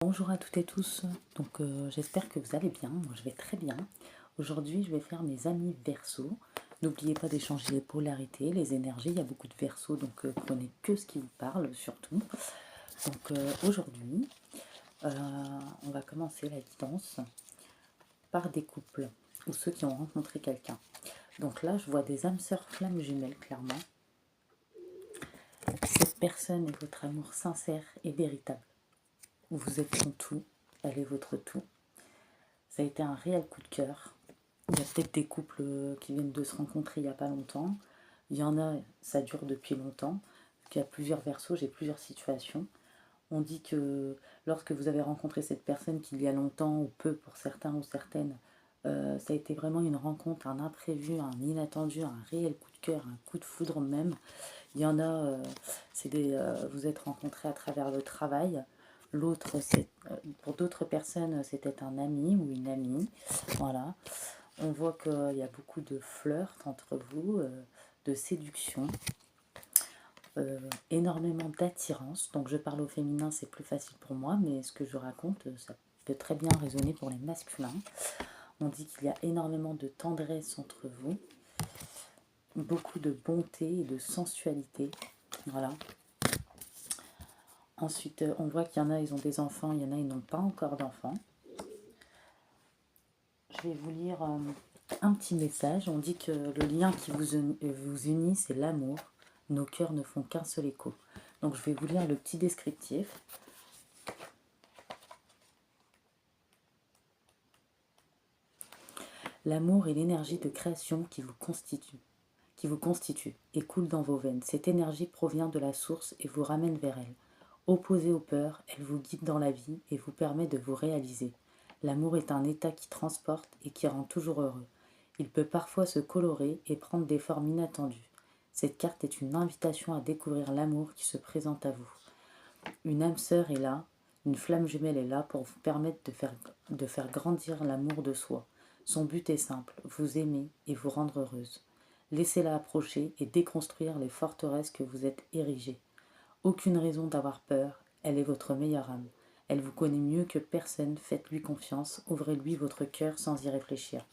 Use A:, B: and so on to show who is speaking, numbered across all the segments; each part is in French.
A: Bonjour à toutes et tous, j'espère que vous allez bien, moi je vais très bien. Aujourd'hui je vais faire mes amis Verseau. N'oubliez pas d'échanger les polarités, les énergies, il y a beaucoup de Verseau prenez que ce qui vous parle surtout. Aujourd'hui on va commencer la guidance par des couples ou ceux qui ont rencontré quelqu'un. Donc là je vois des âmes sœurs flammes jumelles clairement. Cette personne est votre amour sincère et véritable. Vous êtes son tout, elle est votre tout. Ça a été un réel coup de cœur. Il y a peut-être des couples qui viennent de se rencontrer il n'y a pas longtemps. Il y en a, ça dure depuis longtemps. Il y a plusieurs versos, j'ai plusieurs situations. On dit que lorsque vous avez rencontré cette personne qu'il y a longtemps ou peu pour certains ou certaines, ça a été vraiment une rencontre, un imprévu, un inattendu, un réel coup de cœur, un coup de foudre même. Il y en a, vous êtes rencontrés à travers le travail. L'autre, pour d'autres personnes, c'était un ami ou une amie. Voilà. On voit qu'il y a beaucoup de flirt entre vous, de séduction, énormément d'attirance. Donc je parle au féminin, c'est plus facile pour moi, mais ce que je raconte, ça peut très bien résonner pour les masculins. On dit qu'il y a énormément de tendresse entre vous, beaucoup de bonté et de sensualité. Voilà. Ensuite, on voit qu'il y en a, ils ont des enfants, il y en a, ils n'ont pas encore d'enfants. Je vais vous lire un petit message. On dit que le lien qui vous unit, c'est l'amour. Nos cœurs ne font qu'un seul écho. Donc je vais vous lire le petit descriptif. L'amour est l'énergie de création qui vous constitue et coule dans vos veines. Cette énergie provient de la source et vous ramène vers elle. Opposée aux peurs, elle vous guide dans la vie et vous permet de vous réaliser. L'amour est un état qui transporte et qui rend toujours heureux. Il peut parfois se colorer et prendre des formes inattendues. Cette carte est une invitation à découvrir l'amour qui se présente à vous. Une âme sœur est là, une flamme jumelle est là pour vous permettre de faire grandir l'amour de soi. Son but est simple, vous aimer et vous rendre heureuse. Laissez-la approcher et déconstruire les forteresses que vous êtes érigées. Aucune raison d'avoir peur, elle est votre meilleure âme. Elle vous connaît mieux que personne, faites-lui confiance, ouvrez-lui votre cœur sans y réfléchir.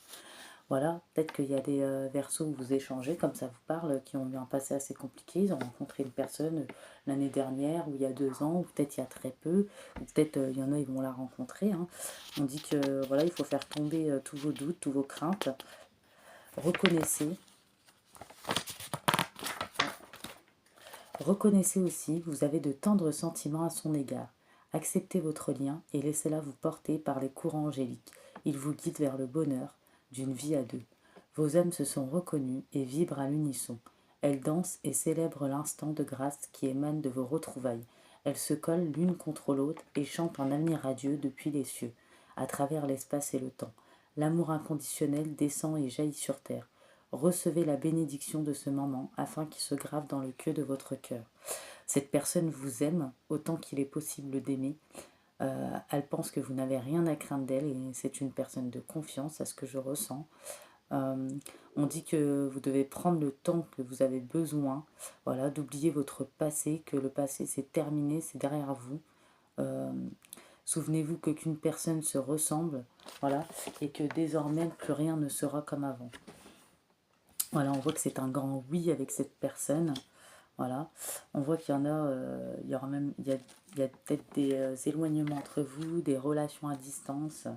A: Voilà, peut-être qu'il y a des versos où vous échangez, comme ça vous parle, qui ont eu un passé assez compliqué. Ils ont rencontré une personne l'année dernière, ou il y a 2 ans, ou peut-être il y a très peu, ou peut-être il y en a, ils vont la rencontrer. Hein. On dit que voilà, il faut faire tomber tous vos doutes, tous vos craintes. Reconnaissez. Reconnaissez aussi, vous avez de tendres sentiments à son égard. Acceptez votre lien et laissez-la vous porter par les courants angéliques. Il vous guide vers le bonheur d'une vie à deux. Vos âmes se sont reconnues et vibrent à l'unisson. Elles dansent et célèbrent l'instant de grâce qui émane de vos retrouvailles. Elles se collent l'une contre l'autre et chantent un avenir radieux depuis les cieux, à travers l'espace et le temps. L'amour inconditionnel descend et jaillit sur terre. Recevez la bénédiction de ce moment afin qu'il se grave dans le queue de votre cœur. Cette personne vous aime autant qu'il est possible d'aimer. Elle pense que vous n'avez rien à craindre d'elle et c'est une personne de confiance, à ce que je ressens. On dit que vous devez prendre le temps que vous avez besoin, voilà, d'oublier votre passé, que le passé c'est terminé, c'est derrière vous. Souvenez-vous qu'aucune personne se ressemble, voilà, et que désormais plus rien ne sera comme avant. Voilà, on voit que c'est un grand oui avec cette personne. Voilà, on voit qu'il y en a, il y aura même, il y a peut-être des éloignements entre vous, des relations à distance.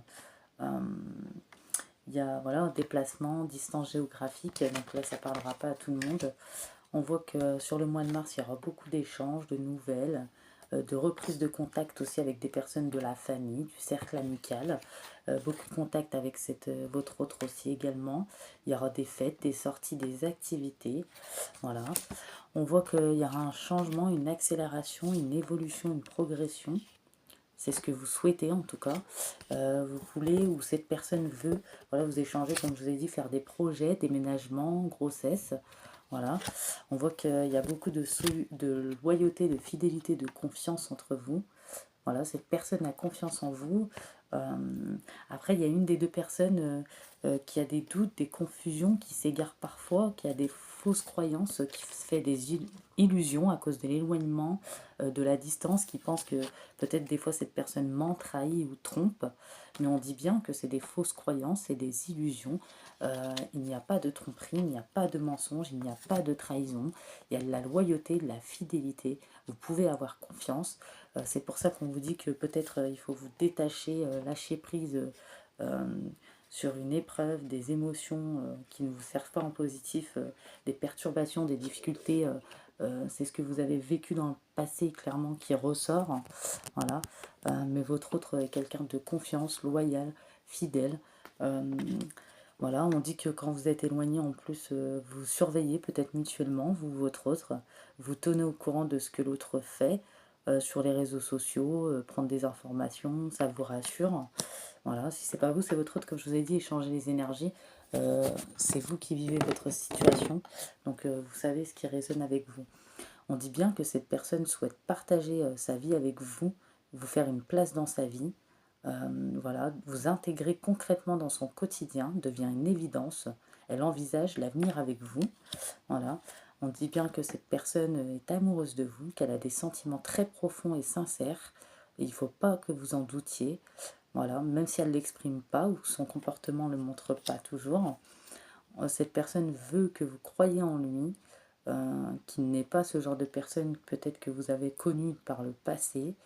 A: Il y a voilà, déplacement, distance géographique, donc là ça ne parlera pas à tout le monde. On voit que sur le mois de mars, il y aura beaucoup d'échanges, de nouvelles, de reprises de contact aussi avec des personnes de la famille, du cercle amical. Beaucoup de contact avec votre autre aussi également. Il y aura des fêtes, des sorties, des activités. Voilà. On voit qu'il y aura un changement, une accélération, une évolution, une progression. C'est ce que vous souhaitez en tout cas. Vous voulez ou cette personne veut, voilà, vous échangez, comme je vous ai dit, faire des projets, déménagement, grossesse. Voilà. On voit qu'il y a beaucoup de loyauté, de fidélité, de confiance entre vous. Voilà, cette personne a confiance en vous. Après, il y a une des deux personnes qui a des doutes, des confusions, qui s'égare parfois, qui a des fausses croyances, qui se fait des illusions à cause de l'éloignement, de la distance, qui pense que peut-être des fois cette personne ment, trahit ou trompe, mais on dit bien que c'est des fausses croyances, c'est des illusions. Il n'y a pas de tromperie, il n'y a pas de mensonge, il n'y a pas de trahison, il y a de la loyauté, de la fidélité, vous pouvez avoir confiance. C'est pour ça qu'on vous dit que peut-être il faut vous détacher, lâcher prise euh, sur une épreuve, des émotions qui ne vous servent pas en positif, des perturbations, des difficultés. C'est ce que vous avez vécu dans le passé clairement qui ressort, hein. Voilà. Mais votre autre est quelqu'un de confiance, loyal, fidèle. Euh, voilà, on dit que quand vous êtes éloigné, en plus, vous surveillez peut-être mutuellement, vous, votre autre, vous tenez au courant de ce que l'autre fait sur les réseaux sociaux, prendre des informations, ça vous rassure. Voilà, si c'est pas vous, c'est votre autre, comme je vous ai dit, échanger les énergies. C'est vous qui vivez votre situation, donc vous savez ce qui résonne avec vous. On dit bien que cette personne souhaite partager sa vie avec vous, vous faire une place dans sa vie, voilà, vous intégrer concrètement dans son quotidien, devient une évidence. Elle envisage l'avenir avec vous. Voilà. On dit bien que cette personne est amoureuse de vous, qu'elle a des sentiments très profonds et sincères. Et il ne faut pas que vous en doutiez. Voilà, même si elle ne l'exprime pas ou que son comportement ne le montre pas toujours. Cette personne veut que vous croyiez en lui, qu'il n'est pas ce genre de personne peut-être que vous avez connu par le passé.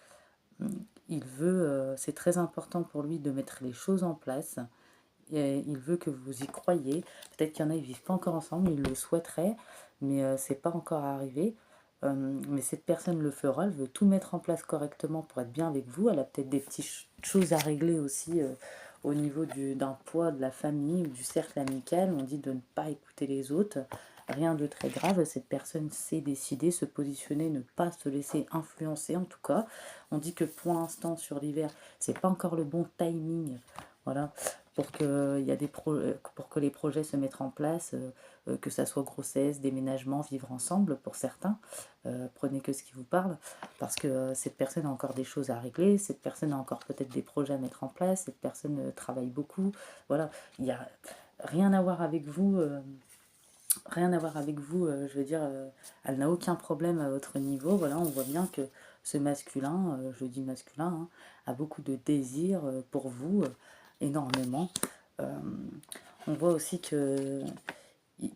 A: Il veut, c'est très important pour lui de mettre les choses en place. Et il veut que vous y croyiez. Peut-être qu'il y en a, ils ne vivent pas encore ensemble, ils le souhaiteraient, mais c'est pas encore arrivé. Mais cette personne le fera, elle veut tout mettre en place correctement pour être bien avec vous. Elle a peut-être des petites choses à régler aussi au niveau d'un poids de la famille ou du cercle amical. On dit de ne pas écouter les autres. Rien de très grave, cette personne sait décider, se positionner, ne pas se laisser influencer en tout cas. On dit que pour l'instant sur l'hiver, c'est pas encore le bon timing. Voilà, pour que les projets se mettent en place, que ça soit grossesse, déménagement, vivre ensemble pour certains. Prenez que ce qui vous parle, parce que cette personne a encore des choses à régler, cette personne a encore peut-être des projets à mettre en place, cette personne travaille beaucoup. Voilà, il n'y a rien à voir avec vous. Rien à voir avec vous, je veux dire, elle n'a aucun problème à votre niveau. Voilà, on voit bien que ce masculin, je dis masculin, hein, a beaucoup de désir pour vous, énormément. Euh, on voit aussi que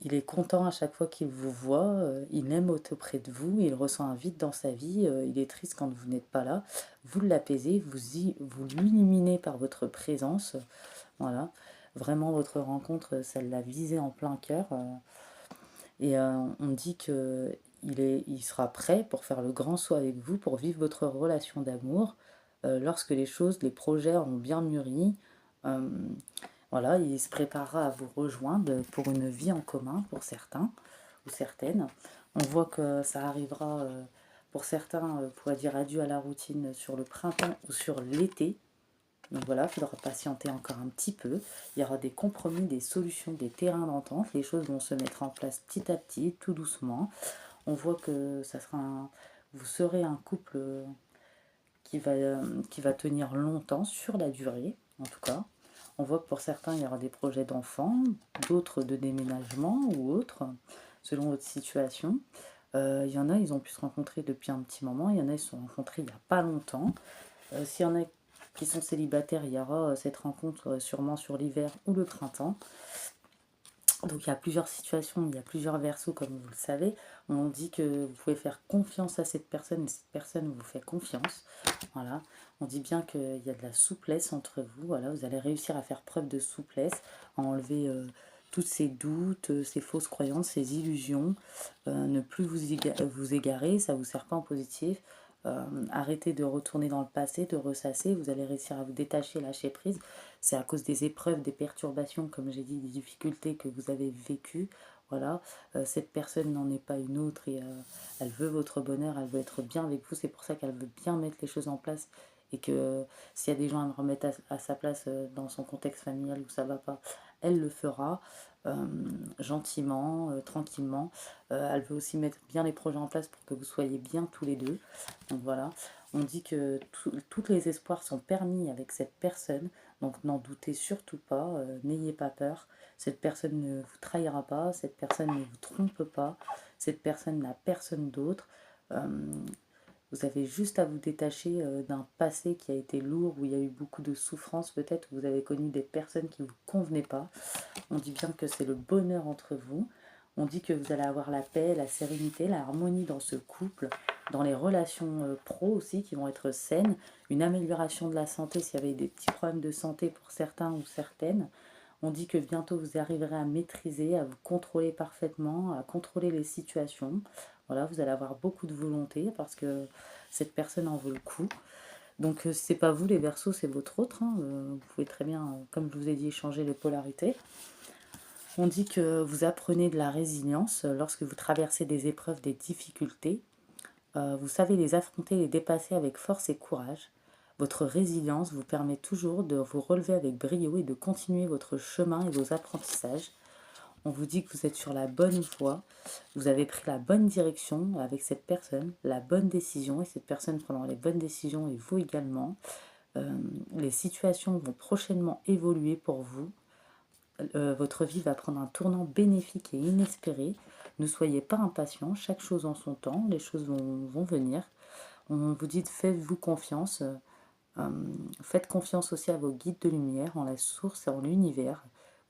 A: il est content à chaque fois qu'il vous voit, il aime être auprès de vous, il ressent un vide dans sa vie, il est triste quand vous n'êtes pas là. Vous l'apaisez, vous l'illuminez par votre présence. Voilà, vraiment votre rencontre, ça l'a visé en plein cœur. Et on dit que il sera prêt pour faire le grand saut avec vous, pour vivre votre relation d'amour, lorsque les choses, les projets auront bien mûri. Euh, voilà, il se préparera à vous rejoindre pour une vie en commun pour certains ou certaines. On voit que ça arrivera pour certains, pour dire adieu à la routine sur le printemps ou sur l'été. Donc voilà, il faudra patienter encore un petit peu. Il y aura des compromis, des solutions, des terrains d'entente. Les choses vont se mettre en place petit à petit, tout doucement. On voit que vous serez un couple qui va tenir longtemps, sur la durée, en tout cas. On voit que pour certains, il y aura des projets d'enfants, d'autres de déménagement ou autres, selon votre situation. Il y en a, ils ont pu se rencontrer depuis un petit moment. Il y en a, ils se sont rencontrés il n'y a pas longtemps. S'il y en a qui sont célibataires, il y aura cette rencontre sûrement sur l'hiver ou le printemps. Donc il y a plusieurs situations, il y a plusieurs versos comme vous le savez. On dit que vous pouvez faire confiance à cette personne et cette personne vous fait confiance. Voilà. On dit bien qu'il y a de la souplesse entre vous. Voilà. Vous allez réussir à faire preuve de souplesse, à enlever tous ces doutes, ces fausses croyances, ces illusions. Ne plus vous égarer, ça ne vous sert pas en positif. Arrêtez de retourner dans le passé, de ressasser, vous allez réussir à vous détacher, lâcher prise. C'est à cause des épreuves, des perturbations, comme j'ai dit, des difficultés que vous avez vécues. Voilà, cette personne n'en est pas une autre et elle veut votre bonheur, elle veut être bien avec vous. C'est pour ça qu'elle veut bien mettre les choses en place et que s'il y a des gens à me remettre à sa place dans son contexte familial où ça va pas, elle le fera euh, gentiment, tranquillement. Elle veut aussi mettre bien les projets en place pour que vous soyez bien tous les deux. Donc voilà, on dit que tous les espoirs sont permis avec cette personne, donc n'en doutez surtout pas, n'ayez pas peur. Cette personne ne vous trahira pas, cette personne ne vous trompe pas, cette personne n'a personne d'autre. Euh, vous avez juste à vous détacher d'un passé qui a été lourd, où il y a eu beaucoup de souffrance, peut-être où vous avez connu des personnes qui ne vous convenaient pas. On dit bien que c'est le bonheur entre vous. On dit que vous allez avoir la paix, la sérénité, la harmonie dans ce couple, dans les relations pro aussi qui vont être saines, une amélioration de la santé s'il y avait des petits problèmes de santé pour certains ou certaines. On dit que bientôt vous arriverez à maîtriser, à vous contrôler parfaitement, à contrôler les situations. Voilà, vous allez avoir beaucoup de volonté parce que cette personne en vaut le coup. Donc c'est pas vous les Verseaux, c'est votre autre, hein. Vous pouvez très bien, comme je vous ai dit, changer les polarités. On dit que vous apprenez de la résilience lorsque vous traversez des épreuves, des difficultés. Vous savez les affronter, les dépasser avec force et courage. Votre résilience vous permet toujours de vous relever avec brio et de continuer votre chemin et vos apprentissages. On vous dit que vous êtes sur la bonne voie, vous avez pris la bonne direction avec cette personne, la bonne décision, et cette personne prenant les bonnes décisions et vous également. Les situations vont prochainement évoluer pour vous. Votre vie va prendre un tournant bénéfique et inespéré. Ne soyez pas impatient, chaque chose en son temps, les choses vont venir. On vous dit faites-vous confiance, faites confiance aussi à vos guides de lumière, en la source et en l'univers.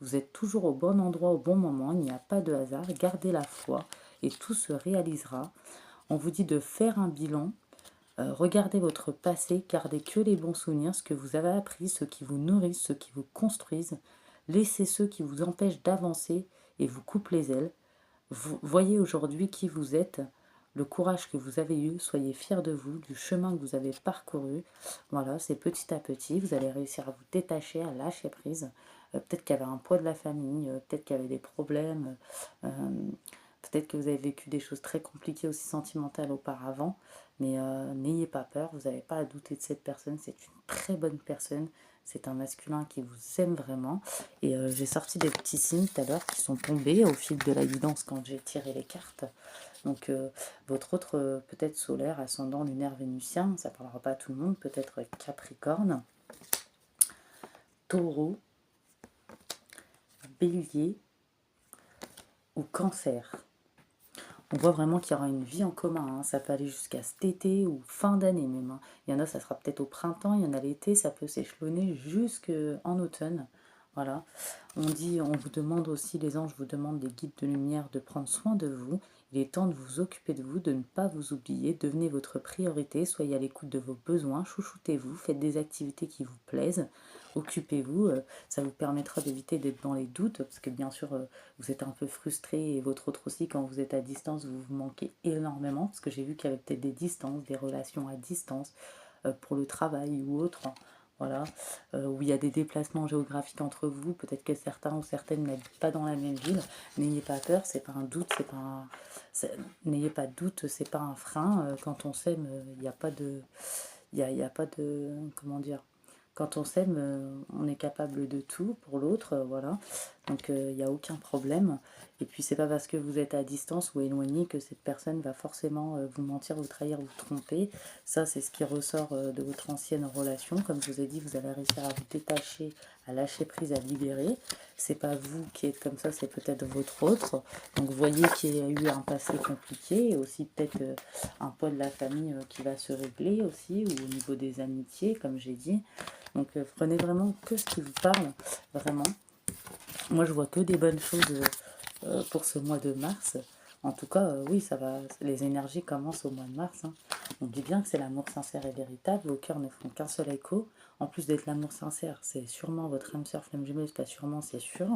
A: Vous êtes toujours au bon endroit au bon moment, il n'y a pas de hasard, gardez la foi et tout se réalisera. On vous dit de faire un bilan, regardez votre passé, gardez que les bons souvenirs, ce que vous avez appris, ceux qui vous nourrissent, ceux qui vous construisent. Laissez ceux qui vous empêchent d'avancer et vous coupent les ailes. Vous voyez aujourd'hui qui vous êtes, le courage que vous avez eu, soyez fiers de vous, du chemin que vous avez parcouru. Voilà, c'est petit à petit, vous allez réussir à vous détacher, à lâcher prise. Peut-être qu'il y avait un poids de la famille, peut-être qu'il y avait des problèmes, euh, peut-être que vous avez vécu des choses très compliquées aussi sentimentales auparavant, mais n'ayez pas peur, vous n'avez pas à douter de cette personne, c'est une très bonne personne, c'est un masculin qui vous aime vraiment. Et j'ai sorti des petits signes tout à l'heure qui sont tombés au fil de la guidance quand j'ai tiré les cartes. Donc votre autre peut-être solaire, ascendant, lunaire, vénusien, ça ne parlera pas à tout le monde, peut-être Capricorne, Taureau, Bélier ou Cancer. On voit vraiment qu'il y aura une vie en commun, hein. Ça peut aller jusqu'à cet été ou fin d'année même, hein. Il y en a, ça sera peut-être au printemps, il y en a l'été, ça peut s'échelonner jusqu'en automne. Voilà. On vous demande aussi, les anges vous demandent, les guides de lumière, de prendre soin de vous. Il est temps de vous occuper de vous, de ne pas vous oublier. Devenez votre priorité, soyez à l'écoute de vos besoins, chouchoutez-vous, faites des activités qui vous plaisent, occupez-vous. Ça vous permettra d'éviter d'être dans les doutes, parce que bien sûr, vous êtes un peu frustré et votre autre aussi, quand vous êtes à distance, vous vous manquez énormément, parce que j'ai vu qu'il y avait peut-être des distances, des relations à distance, pour le travail ou autre. Voilà, où il y a des déplacements géographiques entre vous, peut-être que certains ou certaines n'habitent pas dans la même ville, n'ayez pas peur, c'est pas un doute, n'ayez pas de doute, c'est pas un frein, quand on s'aime, il n'y a pas de, il y a pas de, comment dire, quand on s'aime, on est capable de tout pour l'autre, voilà. Donc il n'y a aucun problème. Et puis c'est pas parce que vous êtes à distance ou éloigné que cette personne va forcément vous mentir, vous trahir, vous tromper. Ça, c'est ce qui ressort de votre ancienne relation. Comme je vous ai dit, vous allez réussir à vous détacher, à lâcher prise, à libérer. C'est pas vous qui êtes comme ça, c'est peut-être votre autre. Donc vous voyez qu'il y a eu un passé compliqué et aussi peut-être un poids de la famille qui va se régler aussi, ou au niveau des amitiés, comme j'ai dit. Donc prenez vraiment que ce qui vous parle, vraiment. Moi, je vois que des bonnes choses pour ce mois de mars. En tout cas, oui, ça va. Les énergies commencent au mois de mars, hein. On dit bien que c'est l'amour sincère et véritable. Vos cœurs ne font qu'un seul écho. En plus d'être l'amour sincère, c'est sûrement votre âme sœur flamme jumelle, pas sûrement, c'est sûr.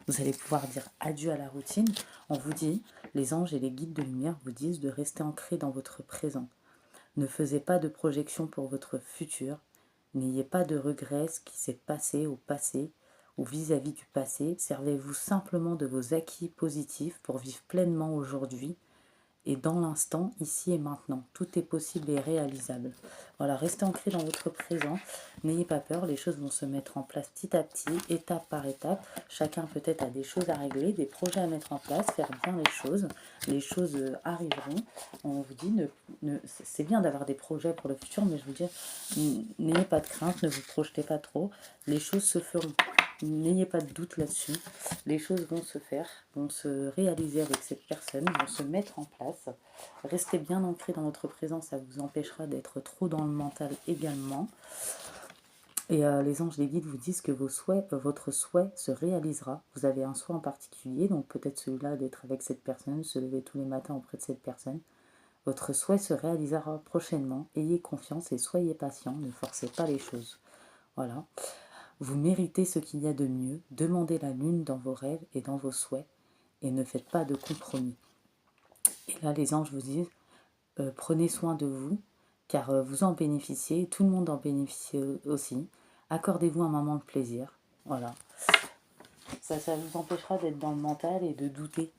A: Vous allez pouvoir dire adieu à la routine. On vous dit, les anges et les guides de lumière vous disent de rester ancré dans votre présent. Ne faisez pas de projection pour votre futur. N'ayez pas de regrets ce qui s'est passé au passé ou vis-à-vis du passé. Servez-vous simplement de vos acquis positifs pour vivre pleinement aujourd'hui et dans l'instant, ici et maintenant. Tout est possible et réalisable. Voilà, restez ancré dans votre présent. N'ayez pas peur, les choses vont se mettre en place petit à petit, étape par étape. Chacun peut-être a des choses à régler, des projets à mettre en place, faire bien les choses. Les choses arriveront. On vous dit, c'est bien d'avoir des projets pour le futur, mais je vous dis, n'ayez pas de crainte, ne vous projetez pas trop. Les choses se feront. N'ayez pas de doute là-dessus. Les choses vont se faire, vont se réaliser avec cette personne, vont se mettre en place. Restez bien ancré dans votre présent, ça vous empêchera d'être trop dans le mental également. Et les anges, les guides vous disent que votre souhait se réalisera. Vous avez un souhait en particulier, donc peut-être celui-là d'être avec cette personne, se lever tous les matins auprès de cette personne. Votre souhait se réalisera prochainement. Ayez confiance et soyez patient, ne forcez pas les choses. Voilà. Vous méritez ce qu'il y a de mieux. Demandez la lune dans vos rêves et dans vos souhaits et ne faites pas de compromis. Et là, les anges vous disent, prenez soin de vous, car vous en bénéficiez, tout le monde en bénéficie aussi. Accordez-vous un moment de plaisir. Voilà. Ça vous empêchera d'être dans le mental et de douter.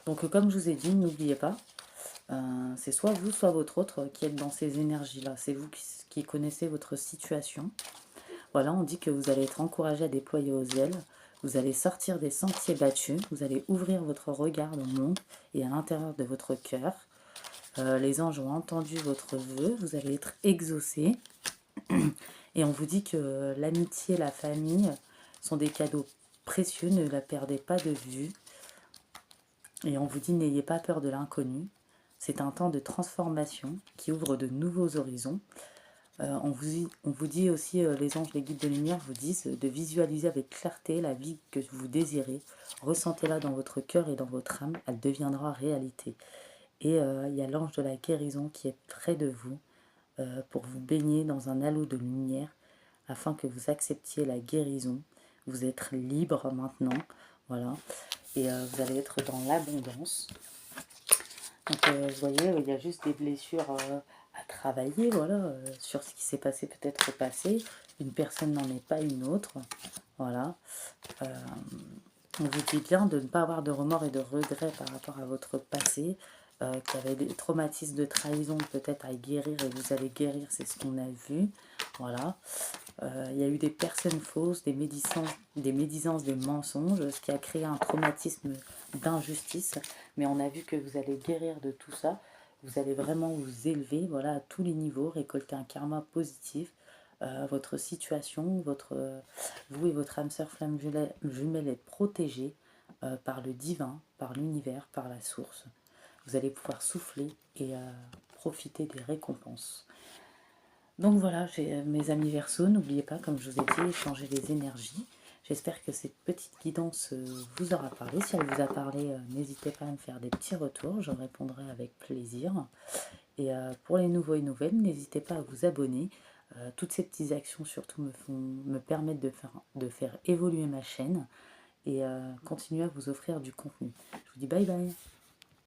A: Donc, comme je vous ai dit, n'oubliez pas, c'est soit vous, soit votre autre qui êtes dans ces énergies-là. C'est vous qui connaissez votre situation. Voilà, on dit que vous allez être encouragé à déployer vos ailes. Vous allez sortir des sentiers battus. Vous allez ouvrir votre regard au monde et à l'intérieur de votre cœur. Les anges ont entendu votre vœu. Vous allez être exaucé. Et on vous dit que l'amitié, la famille sont des cadeaux précieux. Ne la perdez pas de vue. Et on vous dit, n'ayez pas peur de l'inconnu. C'est un temps de transformation qui ouvre de nouveaux horizons. On vous dit aussi, les anges, les guides de lumière vous disent de visualiser avec clarté la vie que vous désirez. Ressentez-la dans votre cœur et dans votre âme, elle deviendra réalité. Et il y a l'ange de la guérison qui est près de vous pour vous baigner dans un halo de lumière afin que vous acceptiez la guérison. Vous êtes libre maintenant, voilà. Et vous allez être dans l'abondance. Donc vous voyez, il y a juste des blessures à travailler, voilà, sur ce qui s'est passé peut-être au passé. Une personne n'en est pas une autre, voilà. On vous dit bien de ne pas avoir de remords et de regrets par rapport à votre passé, qu'il y avait des traumatismes de trahison peut-être à guérir et vous allez guérir, c'est ce qu'on a vu, voilà. Il y a eu des personnes fausses, des médisances, des mensonges, ce qui a créé un traumatisme d'injustice. Mais on a vu que vous allez guérir de tout ça. Vous allez vraiment vous élever, voilà, à tous les niveaux, récolter un karma positif. Votre situation, vous et votre âme sœur flamme jumelle êtes protégés par le divin, par l'univers, par la source. Vous allez pouvoir souffler et profiter des récompenses. Donc voilà, mes amis Verseaux, n'oubliez pas, comme je vous ai dit, échanger les énergies. J'espère que cette petite guidance vous aura parlé. Si elle vous a parlé, n'hésitez pas à me faire des petits retours, je répondrai avec plaisir. Et pour les nouveaux et nouvelles, n'hésitez pas à vous abonner. Toutes ces petites actions surtout me permettent de faire évoluer ma chaîne et continuer à vous offrir du contenu. Je vous dis bye bye.